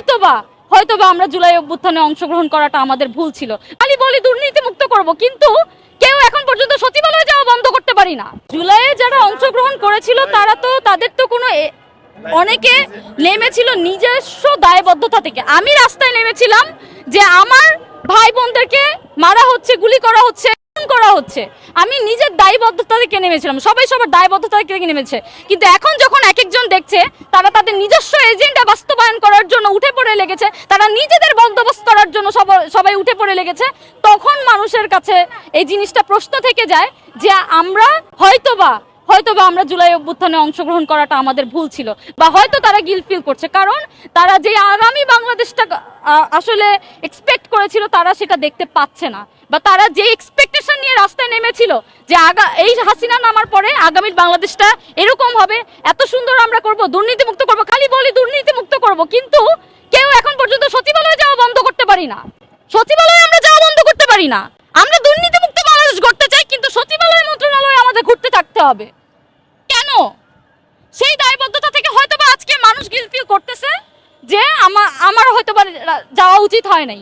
হয়তোবা হয়তোবা আমরা জুলাই অভ্যুত্থানে অংশগ্রহণ করাটা আমাদের ভুল ছিল। খালি বলি দুর্নীতি মুক্ত করব, কিন্তু কেউ এখন পর্যন্ত সচিবালয়ে যাওয়া বন্ধ করতে পারি না। জুলাইয়ে যারা অংশগ্রহণ করেছিল তারা তো তাদের তো কোনো অনেকে নেমেছিল নিজস্ব দায়বদ্ধতা থেকে। আমি রাস্তায় নেমেছিলাম যে আমার ভাই বোনদেরকে মারা হচ্ছে, গুলি করা হচ্ছে, করা হচ্ছে, আমি নিজের দায়বদ্ধতা থেকে নেমেছিলাম। সবাই সবার দায়বদ্ধতা থেকে নেমেছে, কিন্তু এখন যখন এক একজন দেখছে তারা তাদের নিজস্ব এজেন্ডা বাস্তবায়ন করার জন্য উঠে পড়ে লেগেছে, তারা নিজেদের বন্দোবস্ত করার জন্য সবাই উঠে পড়ে লেগেছে, তখন মানুষের কাছে এই জিনিসটা প্রশ্ন থেকে যায় যে আমরা হয়তোবা আমরা জুলাই অভ্যুত্থানে অংশগ্রহণ করাটা আমাদের ভুল ছিল, বা হয়তো তারা গিল্ট ফিল করছে, কারণ তারা যে আগামী বাংলাদেশটা আসলে এক্সপেক্ট করেছিল তারা সেটা দেখতে পাচ্ছে না, বা তারা যে এক্সপেকটেশন নিয়ে রাস্তায় নেমেছিল যে এই হাসিনা নামার পরে আগামীর বাংলাদেশটা এরকম হবে, এত সুন্দর আমরা করব, দুর্নীতি মুক্ত করব, খালি বলি দুর্নীতি মুক্ত করব, কিন্তু কেউ এখন পর্যন্ত সচিবালয়ে যাওয়া বন্ধ করতে পারি না। সচিবালয়ে আমরা যাওয়া বন্ধ করতে পারি না। আমরা দুর্নীতি মুক্ত বাংলাদেশ গড়তে চাই, কিন্তু সচিবালয় মন্ত্রণালয়ে আমাদের ঘুরতে থাকতে হবে কেন? সেই দায়বদ্ধতা থেকে হয়তোবা আজকে মানুষ গিল্ট ফিল করতেছে যে আমার হয়তোবা যাওয়া উচিত হয় নাই।